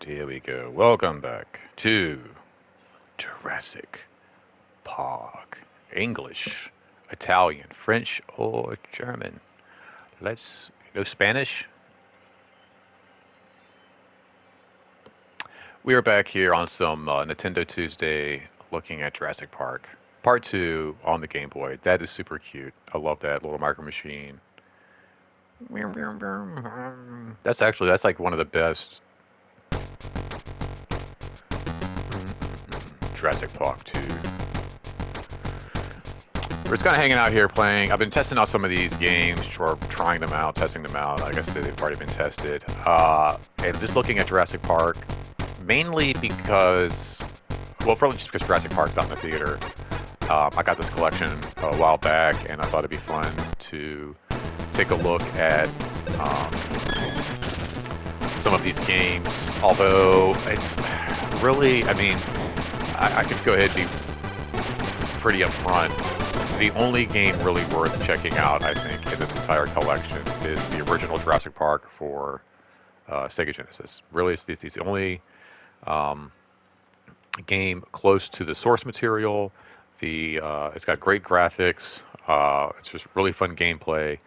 Here we go. Welcome back to Jurassic Park. English, Italian, French, or German. Let's go Spanish. We are back here on some Nintendo Tuesday looking at Jurassic Park. Part 2 on the Game Boy. That is super cute. I love that little micro machine. That's like one of the best Jurassic Park 2. We're just kind of hanging out here playing. I've been testing out some of these games, or trying them out, testing them out. I guess they've already been tested. And just looking at Jurassic Park, mainly because, well, probably just because Jurassic Park's out in the theater. I got this collection a while back, and I thought it'd be fun to take a look at some of these games. Although it's really, I could go ahead and be pretty upfront. The only game really worth checking out, I think, in this entire collection is the original Jurassic Park for Sega Genesis. Really, it's the only game close to the source material. It's got great graphics. It's just really fun gameplay.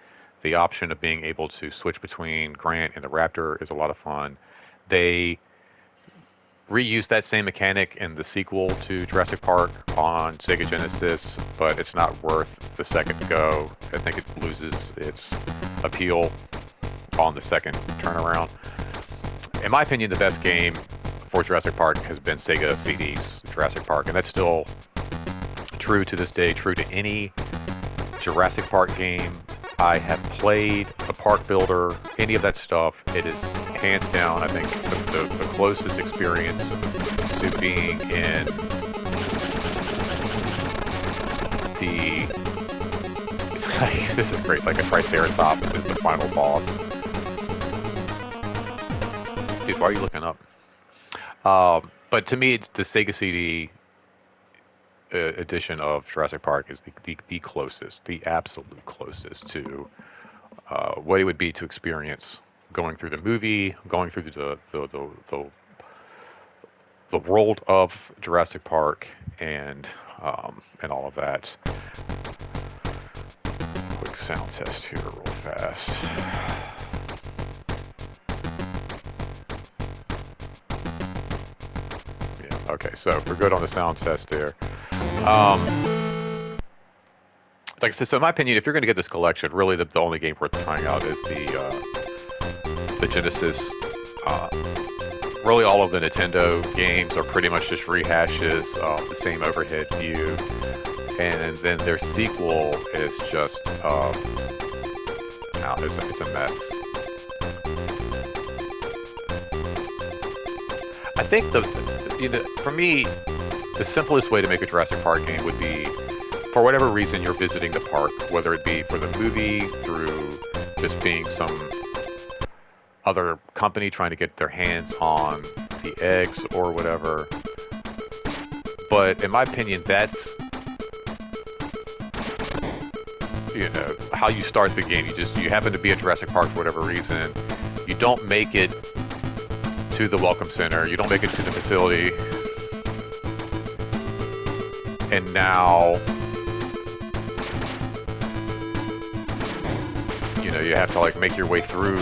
The option of being able to switch between Grant and the Raptor is a lot of fun. They reused that same mechanic in the sequel to Jurassic Park on Sega Genesis, but it's not worth the second go. I think it loses its appeal on the second turnaround. In my opinion, the best game for Jurassic Park has been Sega CD's Jurassic Park, and that's still true to this day, true to any Jurassic Park game I have played, a park builder, any of that stuff. It is hands down, I think, the closest experience to being in the... this is great, like a Triceratops is the final boss. Dude, why are you looking up? But to me, it's the Sega CD edition of Jurassic Park is the closest, the absolute closest to what it would be to experience going through the movie, going through the world of Jurassic Park, and all of that. Quick sound test here, real fast. Yeah. Okay, so we're good on the sound test there. Like I said, so in my opinion, if you're going to get this collection, really the only game worth trying out is the Genesis. Really, all of the Nintendo games are pretty much just rehashes of the same overhead view, and then their sequel is just it's a mess. I think for me, the simplest way to make a Jurassic Park game would be, for whatever reason you're visiting the park, whether it be for the movie, through just being some other company trying to get their hands on the eggs or whatever. But in my opinion, that's, how you start the game. You happen to be at Jurassic Park for whatever reason. You don't make it to the Welcome Center. You don't make it to the facility. And now, you have to make your way through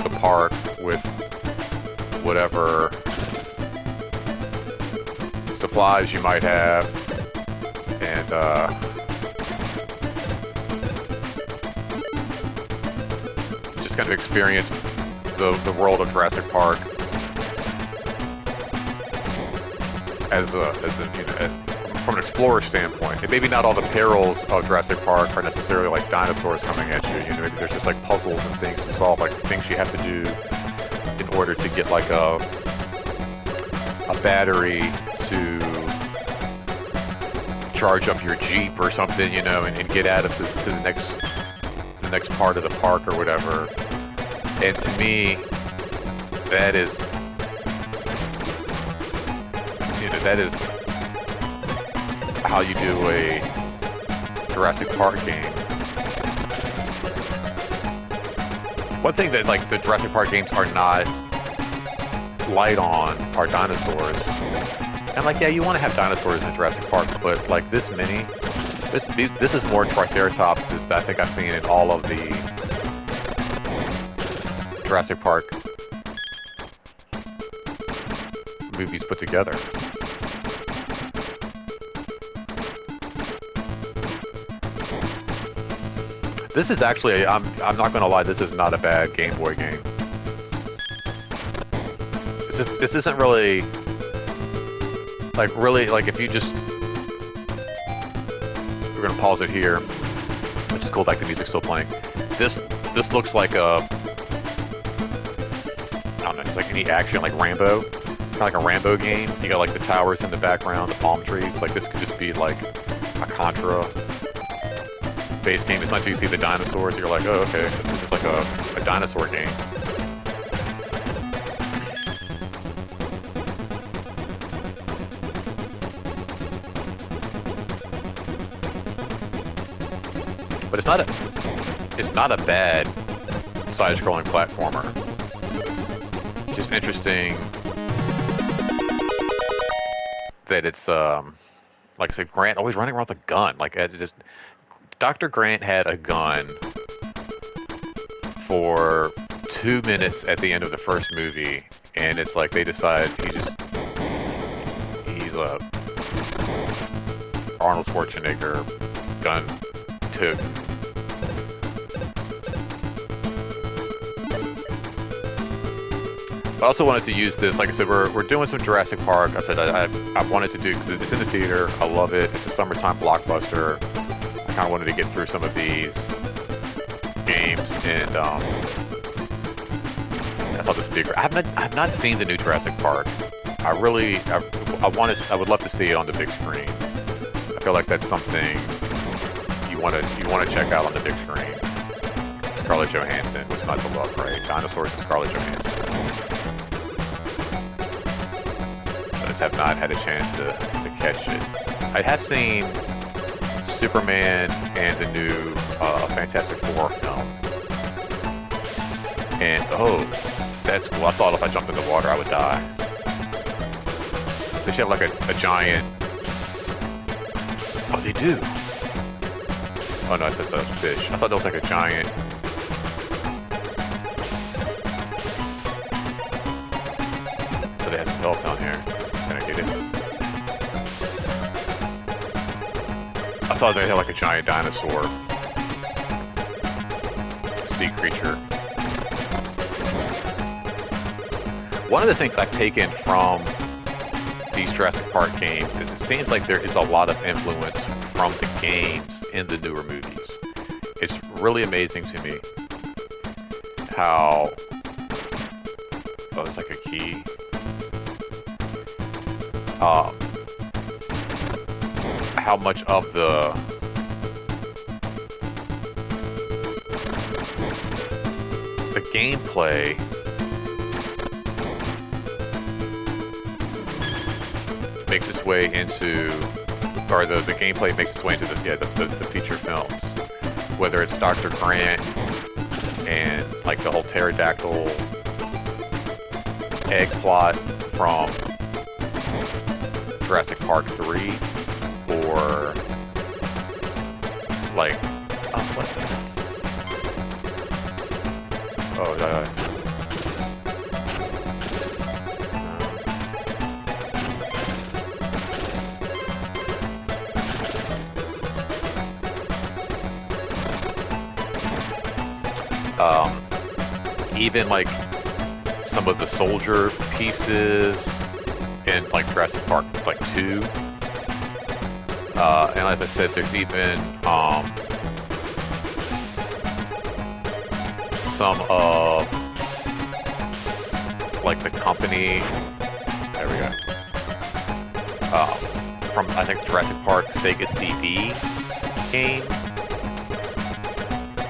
the park with whatever supplies you might have, and just kind of experience the world of Jurassic Park as from an explorer standpoint. And maybe not all the perils of Jurassic Park are necessarily like dinosaurs coming at you. Maybe there's just like puzzles and things to solve, like things you have to do in order to get like a battery to charge up your Jeep or something, and get out of to the next part of the park or whatever. And to me, that is how you do a Jurassic Park game. One thing that the Jurassic Park games are not light on are dinosaurs. And like, yeah, you want to have dinosaurs in Jurassic Park, but like this mini, this is more Triceratopses that I think I've seen in all of the Jurassic Park movies put together. This is actually, I'm not gonna lie, this is not a bad Game Boy game. This isn't really, like if you just, we're gonna pause it here, which is cool, like the music's still playing. This looks like a, I don't know, it's like any action, like Rambo, kind of like a Rambo game. You got like the towers in the background, the palm trees. Like this could just be like a Contra base game. It's not until you see the dinosaurs, you're like, oh, okay, this is like a dinosaur game. But it's not a bad side-scrolling platformer. It's just interesting that it's like I said, Grant always running around with a gun. Like Dr. Grant had a gun for 2 minutes at the end of the first movie, and it's like they decide he's a Arnold Schwarzenegger gun took. I also wanted to use this, like I said, we're doing some Jurassic Park. I said I wanted to do, because it's in the theater, I love it, it's a summertime blockbuster. I kind of wanted to get through some of these games, and I thought this would be great. I have not seen the new Jurassic Park. I would love to see it on the big screen. I feel like that's something you want to check out on the big screen. Scarlett Johansson was not to love, right? Dinosaurs and Scarlett Johansson. Have not had a chance to catch it. I have seen Superman and the new Fantastic Four film. And, oh, that's cool. I thought if I jumped in the water, I would die. They should have like a giant... Oh, they do. Oh, no, it's just a fish. I thought there was like a giant... So they have some help down here. Can I get it? I thought they had like a giant dinosaur sea creature. One of the things I've taken from these Jurassic Park games is it seems like there is a lot of influence from the games in the newer movies. It's really amazing to me how... Oh, it's like a key. How much of the gameplay makes its way into, or the gameplay makes its way into the feature films, whether it's Dr. Grant and like the whole pterodactyl egg plot from Jurassic Park 3, or like, even like some of the soldier pieces in like Jurassic Park like 2. And as I said, there's even some of like the company. There we go. From I think Jurassic Park Sega CD game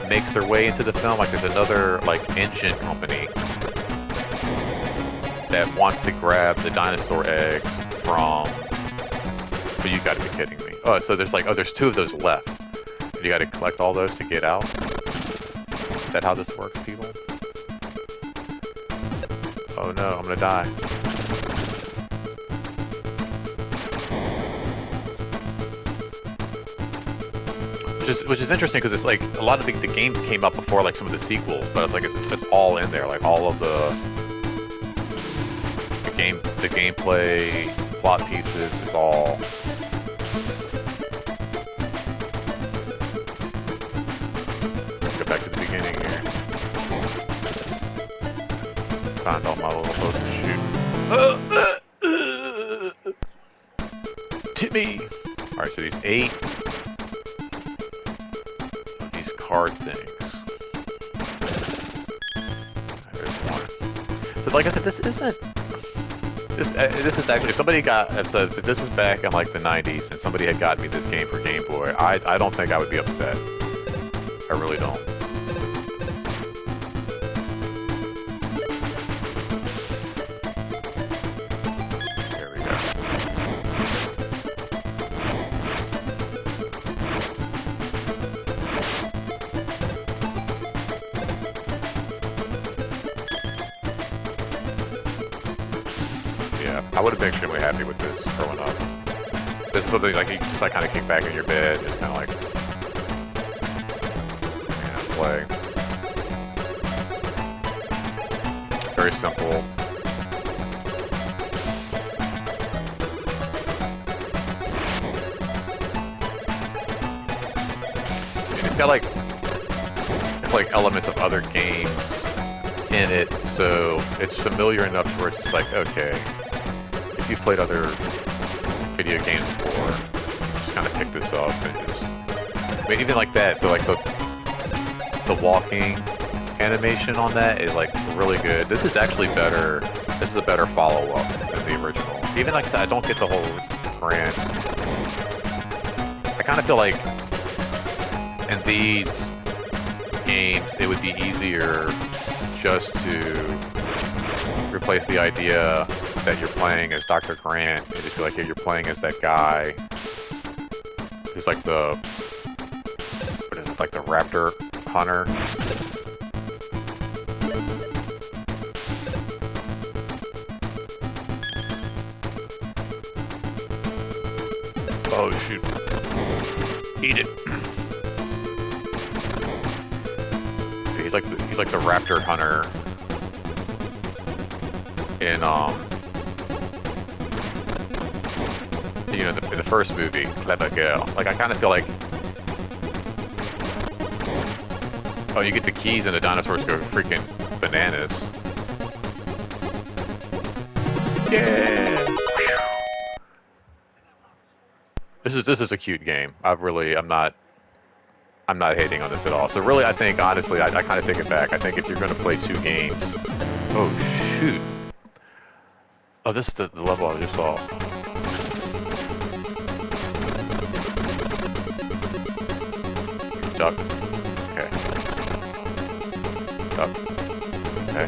makes their way into the film. Like there's another like engine company that wants to grab the dinosaur eggs from... But you gotta be kidding me. Oh, so there's like, there's 2 of those left. You gotta collect all those to get out? Is that how this works, people? Oh no, I'm gonna die. Which is interesting because it's like a lot of the games came out before like some of the sequels, but it's like it's all in there, like all of the gameplay, plot pieces is all. Let's go back to the beginning here. Find all my little boats to shoot. Timmy! Alright, so these 8 of these card things. There's one. So like I said, this isn't... This is actually... Somebody got... So this is back in like the 90s, and somebody had gotten me this game for Game Boy. I don't think I would be upset. I really don't. I would have been extremely happy with this growing up. This is something like you just like kind of kick back in your bed and kind of like, play. Very simple. And it's got like elements of other games in it, so it's familiar enough to where it's just like, okay. If you've played other video games before, just kind of pick this up and just... I mean, even like that, but like the walking animation on that is like really good. This is actually better. This is a better follow-up than the original. Even like I said, I don't get the whole brand. I kind of feel like in these games, it would be easier just to replace the idea that you're playing as Dr. Grant, and just feel like you're playing as that guy who's like the, what is it, like the raptor hunter. Oh shoot. Eat it. He's like the raptor hunter in you know, in the first movie, Clever Girl. Like, I kind of feel like... Oh, you get the keys and the dinosaurs go freaking bananas. Yeah! This is a cute game. I'm not hating on this at all. So really, I think, honestly, I kind of take it back. I think if you're going to play 2 games... Oh, shoot. Oh, this is the level I just saw. Duck. Okay. Duck. Okay.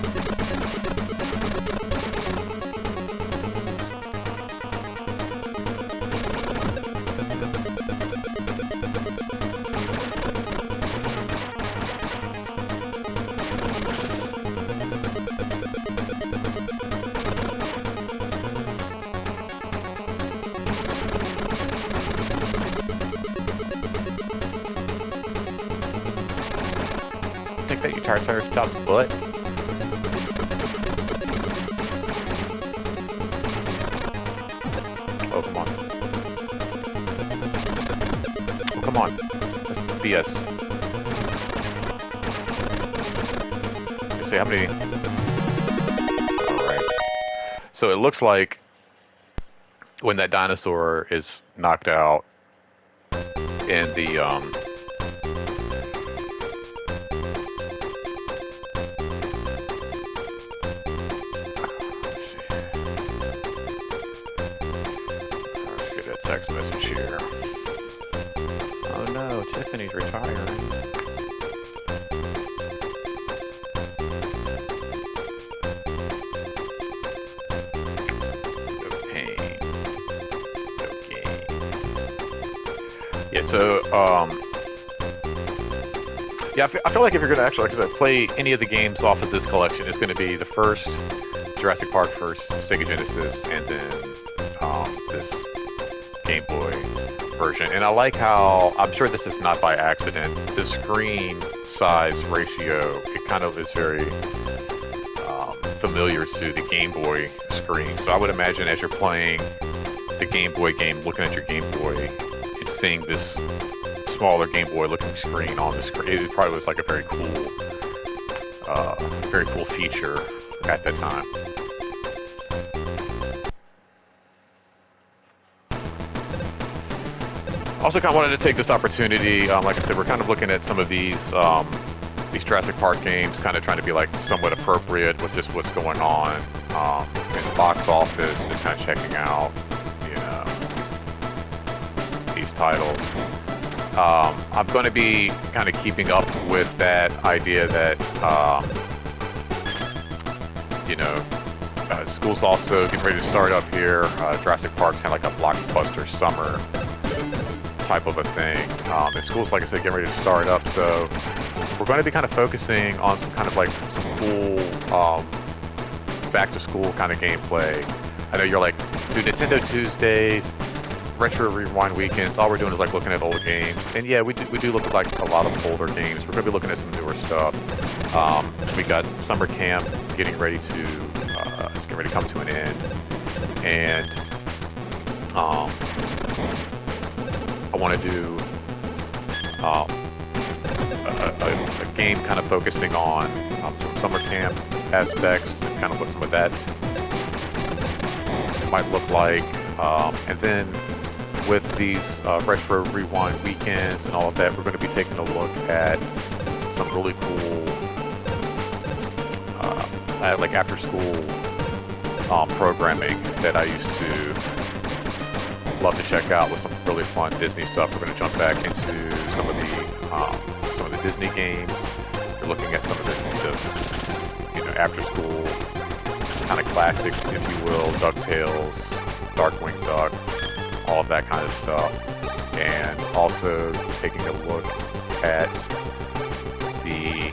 That you Triceratops' butt? Oh, come on. Oh, come on. That's BS. Let's see how many... Alright. So it looks like when that dinosaur is knocked out in the, text message here. Oh no, Tiffany's retiring. No pain. No gain. Yeah, so, yeah, I feel like if you're gonna actually, like I said, play any of the games off of this collection, it's gonna be the first Jurassic Park for Sega Genesis, and then this Game Boy version. And I like how, I'm sure this is not by accident, the screen size ratio, it kind of is very familiar to the Game Boy screen. So I would imagine as you're playing the Game Boy game, looking at your Game Boy, and seeing this smaller Game Boy looking screen on the screen, it probably was like a very cool feature at that time. Also, kind of wanted to take this opportunity. Like I said, we're kind of looking at some of these Jurassic Park games, kind of trying to be like somewhat appropriate with just what's going on in the box office, just kind of checking out, you know, these titles. I'm going to be kind of keeping up with that idea that, you know, school's also getting ready to start up here. Jurassic Park's kind of like a blockbuster summer type of a thing. And school's, like I said, getting ready to start up, so we're going to be kind of focusing on some kind of like some cool back to school kind of gameplay. I know you're like, dude, Nintendo Tuesdays, Retro Rewind weekends, all we're doing is like looking at old games. And yeah, we do look at like a lot of older games. We're going to be looking at some newer stuff. We got summer camp getting ready to come to an end. And I want to do a game kind of focusing on some summer camp aspects and kind of what some of that might look like. And then with these Retro Rewind weekends and all of that, we're going to be taking a look at some really cool like after school programming that I used to love to check out with some really fun Disney stuff. We're going to jump back into some of the Disney games. We're looking at some of the you know, after school kind of classics, if you will, DuckTales, Darkwing Duck, all of that kind of stuff. And also taking a look at the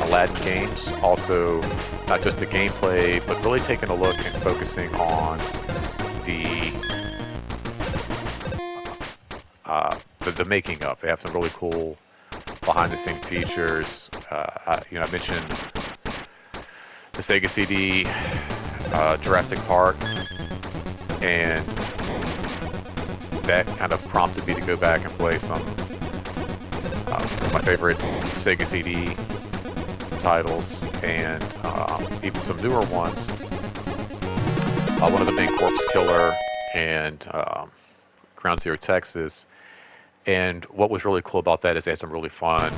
Aladdin games. Also, not just the gameplay, but really taking a look and focusing on the making of. They have some really cool behind-the-scenes features. You know, I mentioned the Sega CD, Jurassic Park, and that kind of prompted me to go back and play some of my favorite Sega CD titles, and even some newer ones. One of them being Corpse Killer and Ground Zero Texas. And what was really cool about that is they had some really fun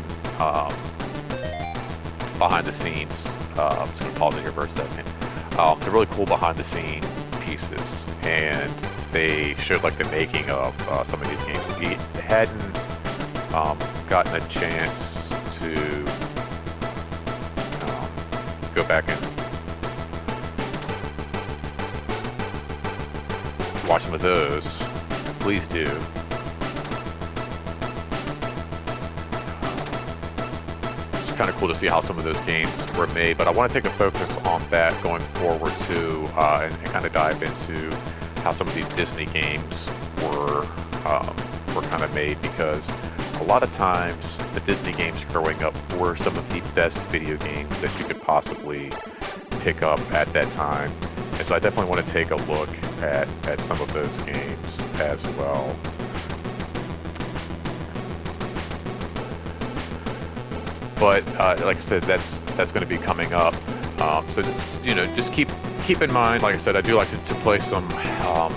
behind the scenes. I'm just going to pause it here for a second. They're really cool behind the scene pieces, and they showed like the making of some of these games. If you hadn't gotten a chance to go back and watch some of those, please do. Kind of cool to see how some of those games were made, but I want to take a focus on that going forward too, and kind of dive into how some of these Disney games were kind of made, because a lot of times the Disney games growing up were some of the best video games that you could possibly pick up at that time. And so I definitely want to take a look at some of those games as well. But like I said, that's going to be coming up. So you know, just keep in mind. Like I said, I do like to play some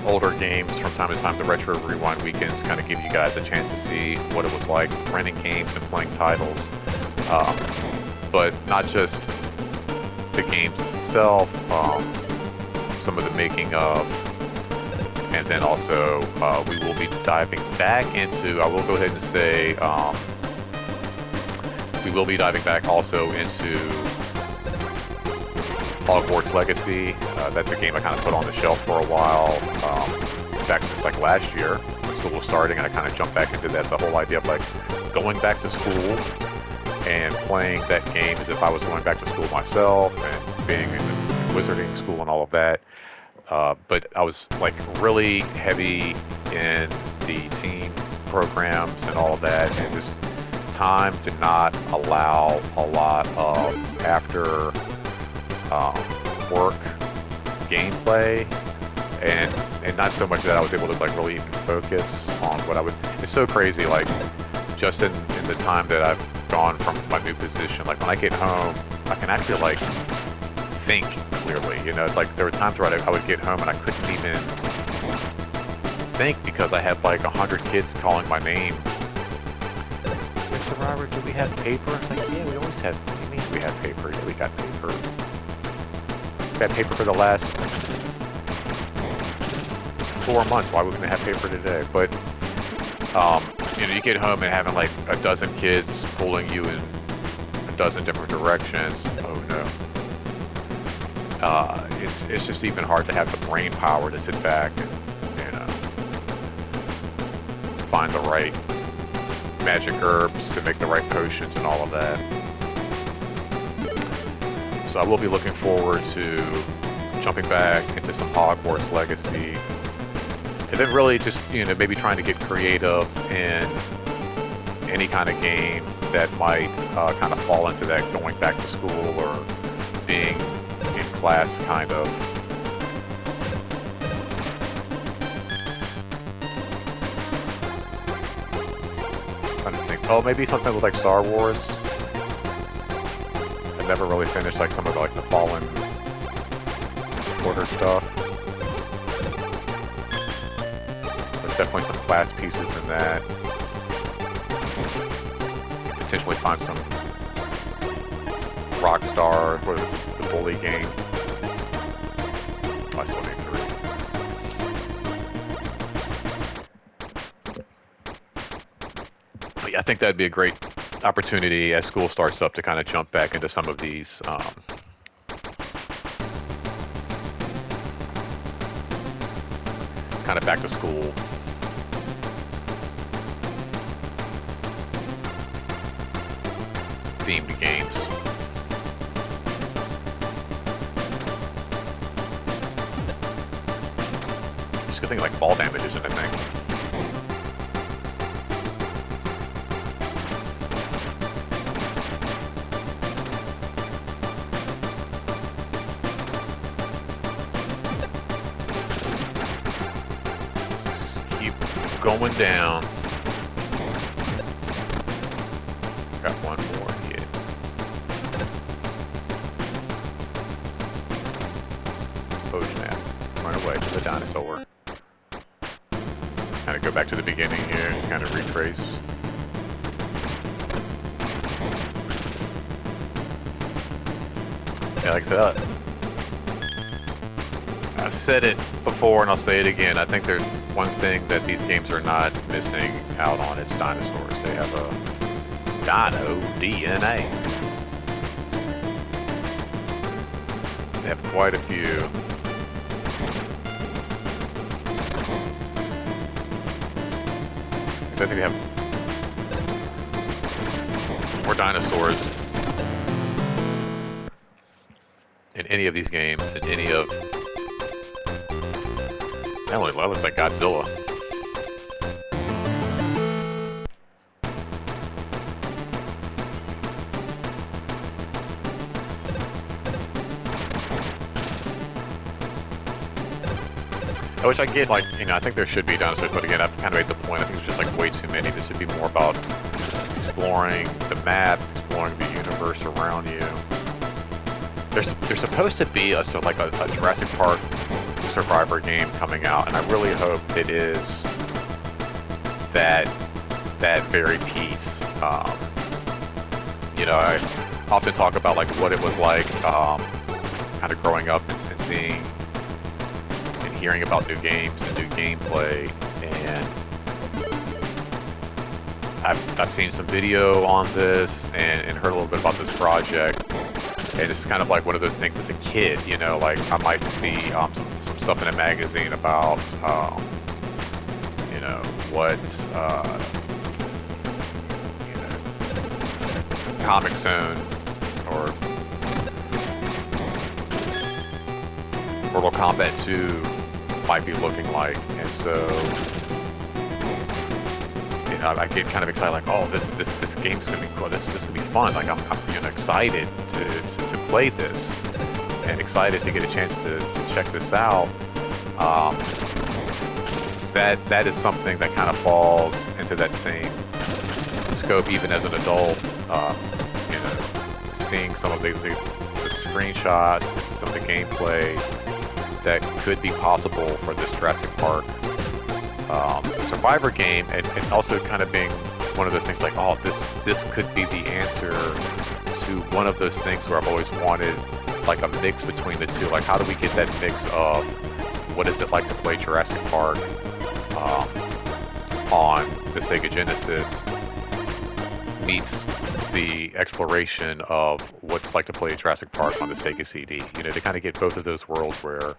older games from time to time. The Retro Rewind weekends kind of give you guys a chance to see what it was like renting games and playing titles. But not just the games itself, some of the making of, and then also we will be diving back into. I will go ahead and say. We will be diving back also into Hogwarts Legacy. That's a game I kind of put on the shelf for a while, back since like last year when school was starting, and I kind of jumped back into that. The whole idea of like going back to school and playing that game as if I was going back to school myself and being in wizarding school and all of that. But I was like really heavy in the team programs and all of that, and just time did not allow a lot of after work gameplay, and not so much that I was able to like really even focus on what I would. It's so crazy, like just in the time that I've gone from my new position, like when I get home, I can actually like think clearly. You know, it's like there were times where I would get home and I couldn't even think because I had like 100 kids calling my name. Mr. Robert, do we have paper? It's like, yeah, we always have. What do you mean we have paper? Yeah, we got paper. We had paper for the last 4 months. Why wouldn't we have paper today? But you know, you get home and having like a dozen kids pulling you in a dozen different directions. Oh no. It's just even hard to have the brain power to sit back and, you know, find the right magic herbs to make the right potions and all of that. So I will be looking forward to jumping back into some Hogwarts Legacy, and then really just, you know, maybe trying to get creative in any kind of game that might kind of fall into that going back to school or being in class kind of. Trying to think. Oh, maybe something with like Star Wars. I never really finished like some of the, like the Fallen Order stuff. There's definitely some class pieces in that. Potentially find some Rockstar or the Bully game. I still need 3. But yeah, I think that'd be a great opportunity as school starts up to kind of jump back into some of these kind of back to school themed games. It's a good thing like fall damage isn't a thing. Going down. Got one more hit. Oh snap. Run away from the dinosaur. Kind of go back to the beginning here and kind of retrace. Yeah, like I said, I've said it before and I'll say it again. I think there's one thing that these games are not missing out on. It's dinosaurs. They have a dino DNA. They have quite a few. I think they have more dinosaurs in any of these games than any of. That one looks like Godzilla. I wish I could get, like, you know, I think there should be dinosaurs, but again, I've kind of made the point, I think there's just like way too many. This should be more about exploring the map, exploring the universe around you. There's supposed to be a Jurassic Park Survivor game coming out, and I really hope it is that very piece. You know, I often talk about like what it was like kind of growing up and seeing and hearing about new games and new gameplay, and I've seen some video on this and heard a little bit about this project, and it's kind of like one of those things as a kid, you know, like I might see some stuff in a magazine about you know, what you know, Comic Zone or Mortal Kombat 2 might be looking like. And so, you know, I get kind of excited, like, oh, this game's gonna be cool. This is gonna be fun. Like, I'm you know, excited to play this, and excited to get a chance to check this out. That is something that kind of falls into that same scope, even as an adult. You know, seeing some of the screenshots, some of the gameplay that could be possible for this Jurassic Park Survivor game, and also kind of being one of those things like, oh, this could be the answer to one of those things where I've always wanted, like, a mix between the two. Like, how do we get that mix of what is it like to play Jurassic Park on the Sega Genesis meets the exploration of what's like to play Jurassic Park on the Sega CD. You know, to kind of get both of those worlds where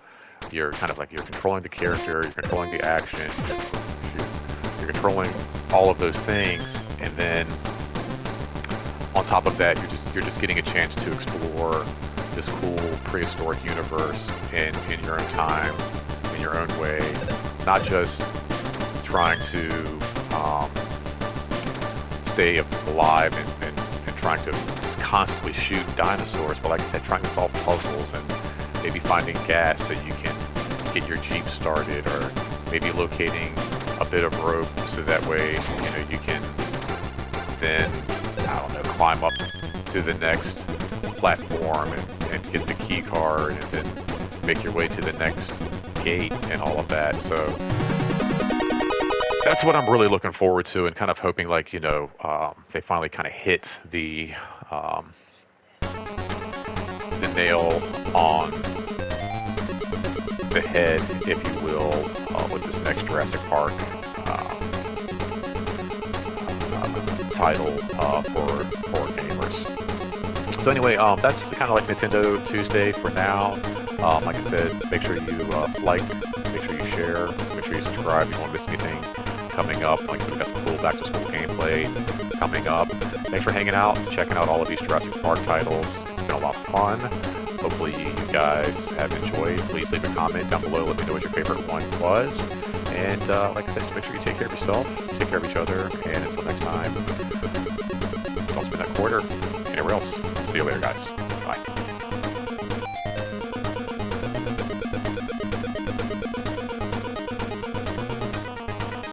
you're kind of like, you're controlling the character, you're controlling the action, you're controlling all of those things, and then on top of that, you're just getting a chance to explore this cool prehistoric universe in your own time, in your own way, not just trying to stay alive and trying to just constantly shoot dinosaurs, but like I said, trying to solve puzzles and maybe finding gas so you can get your Jeep started, or maybe locating a bit of rope so that way, you know, you can then, I don't know, climb up to the next platform and get the key card, and then make your way to the next gate and all of that. So that's what I'm really looking forward to, and kind of hoping, like, you know, they finally kind of hit the nail on the head, if you will, with this next Jurassic Park title for gamers. So anyway, that's kind of like Nintendo Tuesday for now. Like I said, make sure you like, make sure you share, make sure you subscribe if you don't miss anything coming up. Like I said, we got some cool back to school gameplay coming up. Thanks for hanging out, checking out all of these Jurassic Park titles. It's been a lot of fun. Hopefully you guys have enjoyed. Please leave a comment down below. Let me know what your favorite one was. And like I said, just make sure you take care of yourself, take care of each other, and until next time, don't spend that quarter anywhere else. See you later, guys. Bye.